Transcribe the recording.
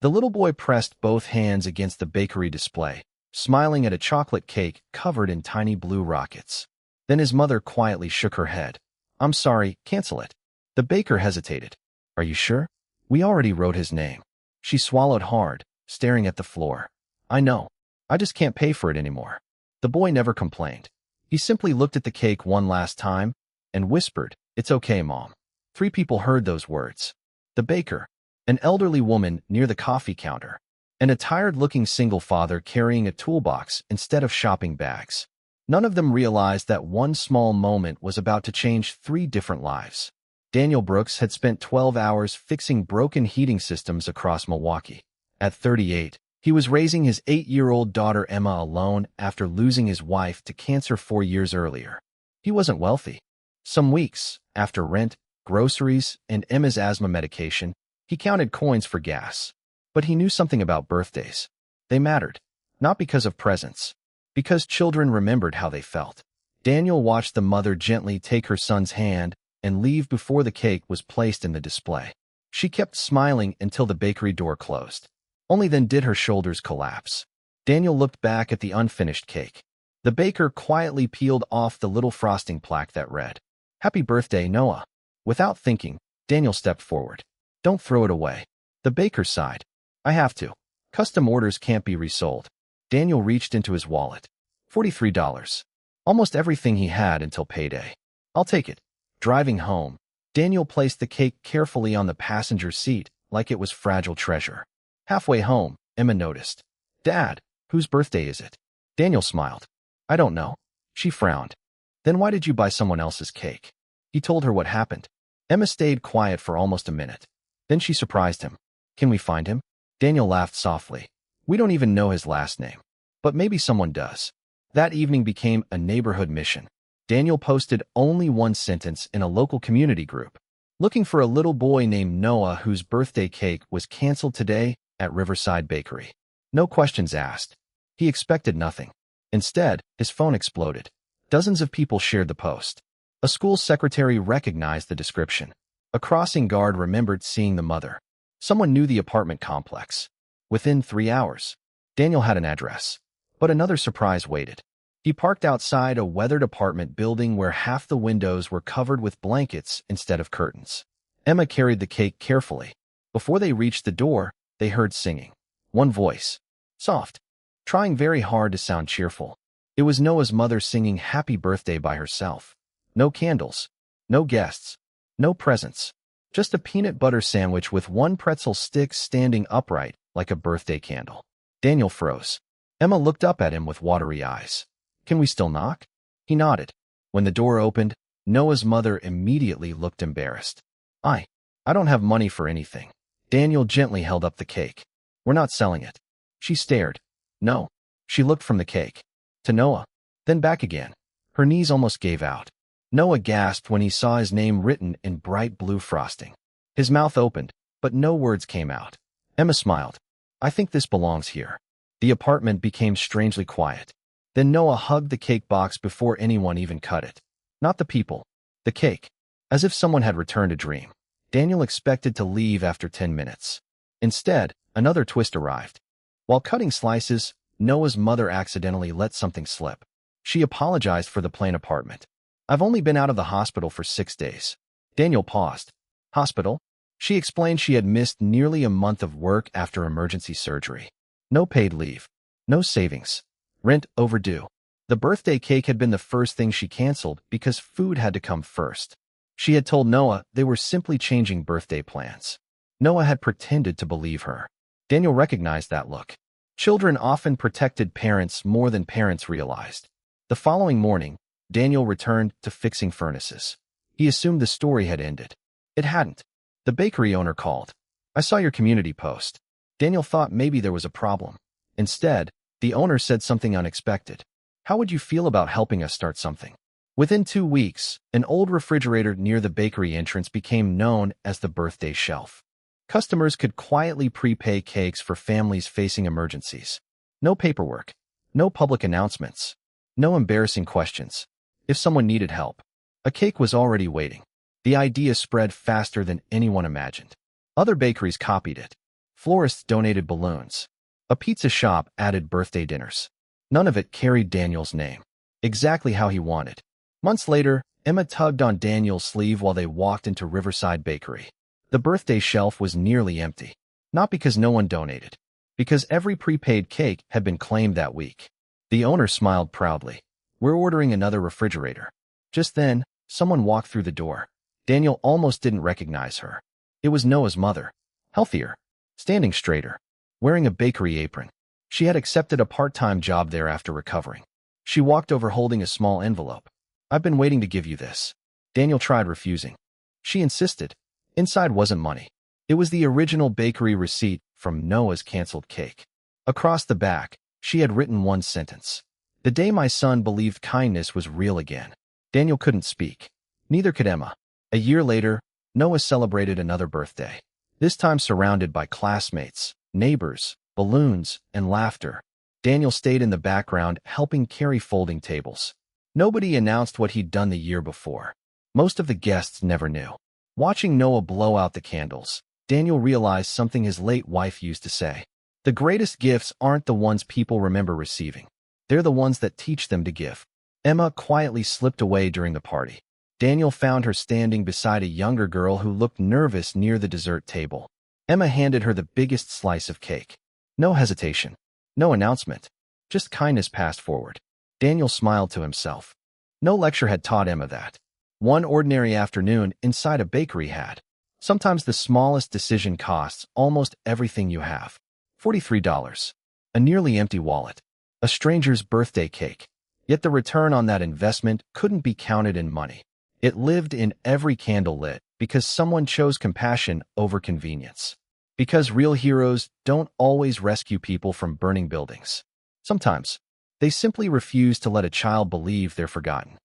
The little boy pressed both hands against the bakery display, smiling at a chocolate cake covered in tiny blue rockets. Then his mother quietly shook her head. "I'm sorry, cancel it." The baker hesitated. "Are you sure? We already wrote his name." She swallowed hard, staring at the floor. "I know. I just can't pay for it anymore." The boy never complained. He simply looked at the cake one last time and whispered, "It's okay, Mom." 3 people heard those words. The baker, an elderly woman near the coffee counter, and a tired-looking single father carrying a toolbox instead of shopping bags. None of them realized that one small moment was about to change 3 different lives. Daniel Brooks had spent 12 hours fixing broken heating systems across Milwaukee. At 38, he was raising his 8-year-old daughter Emma alone after losing his wife to cancer 4 years earlier. He wasn't wealthy. Some weeks, after rent, groceries, and Emma's asthma medication, he counted coins for gas. But he knew something about birthdays. They mattered, not because of presents, because children remembered how they felt. Daniel watched the mother gently take her son's hand and leave before the cake was placed in the display. She kept smiling until the bakery door closed. Only then did her shoulders collapse. Daniel looked back at the unfinished cake. The baker quietly peeled off the little frosting plaque that read, "Happy birthday, Noah." Without thinking, Daniel stepped forward. "Don't throw it away." The baker sighed. "I have to. Custom orders can't be resold." Daniel reached into his wallet. $43. Almost everything he had until payday. "I'll take it." Driving home, Daniel placed the cake carefully on the passenger seat like it was fragile treasure. Halfway home, Emma noticed. "Dad, whose birthday is it?" Daniel smiled. "I don't know." She frowned. "Then why did you buy someone else's cake?" He told her what happened. Emma stayed quiet for almost a minute. Then she surprised him. "Can we find him?" Daniel laughed softly. "We don't even know his last name. But maybe someone does." That evening became a neighborhood mission. Daniel posted only one sentence in a local community group. "Looking for a little boy named Noah whose birthday cake was canceled today at Riverside Bakery." No questions asked. He expected nothing. Instead, his phone exploded. Dozens of people shared the post. A school secretary recognized the description. A crossing guard remembered seeing the mother. Someone knew the apartment complex. Within 3 hours, Daniel had an address. But another surprise waited. He parked outside a weathered apartment building where half the windows were covered with blankets instead of curtains. Emma carried the cake carefully. Before they reached the door, they heard singing. One voice. Soft. Trying very hard to sound cheerful. It was Noah's mother singing Happy Birthday by herself. No candles. No guests. No presents. Just a peanut butter sandwich with one pretzel stick standing upright like a birthday candle. Daniel froze. Emma looked up at him with watery eyes. "Can we still knock?" He nodded. When the door opened, Noah's mother immediately looked embarrassed. I don't have money for anything." Daniel gently held up the cake. "We're not selling it." She stared. "No." She looked from the cake to Noah, then back again. Her knees almost gave out. Noah gasped when he saw his name written in bright blue frosting. His mouth opened, but no words came out. Emma smiled. "I think this belongs here." The apartment became strangely quiet. Then Noah hugged the cake box before anyone even cut it. Not the people, the cake. As if someone had returned a dream. Daniel expected to leave after 10 minutes. Instead, another twist arrived. While cutting slices, Noah's mother accidentally let something slip. She apologized for the plain apartment. "I've only been out of the hospital for 6 days." Daniel paused. "Hospital?" She explained she had missed nearly a month of work after emergency surgery. No paid leave. No savings. Rent overdue. The birthday cake had been the first thing she canceled because food had to come first. She had told Noah they were simply changing birthday plans. Noah had pretended to believe her. Daniel recognized that look. Children often protected parents more than parents realized. The following morning, Daniel returned to fixing furnaces. He assumed the story had ended. It hadn't. The bakery owner called. "I saw your community post." Daniel thought maybe there was a problem. Instead, the owner said something unexpected. "How would you feel about helping us start something?" Within 2 weeks, an old refrigerator near the bakery entrance became known as the birthday shelf. Customers could quietly prepay cakes for families facing emergencies. No paperwork. No public announcements. No embarrassing questions. If someone needed help, a cake was already waiting. The idea spread faster than anyone imagined. Other bakeries copied it. Florists donated balloons. A pizza shop added birthday dinners. None of it carried Daniel's name. Exactly how he wanted. Months later, Emma tugged on Daniel's sleeve while they walked into Riverside Bakery. The birthday shelf was nearly empty. Not because no one donated. Because every prepaid cake had been claimed that week. The owner smiled proudly. "We're ordering another refrigerator." Just then, someone walked through the door. Daniel almost didn't recognize her. It was Noah's mother. Healthier. Standing straighter. Wearing a bakery apron. She had accepted a part-time job there after recovering. She walked over holding a small envelope. "I've been waiting to give you this." Daniel tried refusing. She insisted. Inside wasn't money. It was the original bakery receipt from Noah's canceled cake. Across the back, she had written one sentence. "The day my son believed kindness was real again." Daniel couldn't speak. Neither could Emma. A year later, Noah celebrated another birthday. This time surrounded by classmates, neighbors, balloons, and laughter. Daniel stayed in the background, helping carry folding tables. Nobody announced what he'd done the year before. Most of the guests never knew. Watching Noah blow out the candles, Daniel realized something his late wife used to say. The greatest gifts aren't the ones people remember receiving. They're the ones that teach them to give. Emma quietly slipped away during the party. Daniel found her standing beside a younger girl who looked nervous near the dessert table. Emma handed her the biggest slice of cake. No hesitation. No announcement. Just kindness passed forward. Daniel smiled to himself. No lecture had taught Emma that. One ordinary afternoon inside a bakery had. Sometimes the smallest decision costs almost everything you have. $43. A nearly empty wallet. A stranger's birthday cake. Yet the return on that investment couldn't be counted in money. It lived in every candle lit because someone chose compassion over convenience. Because real heroes don't always rescue people from burning buildings. Sometimes, they simply refuse to let a child believe they're forgotten.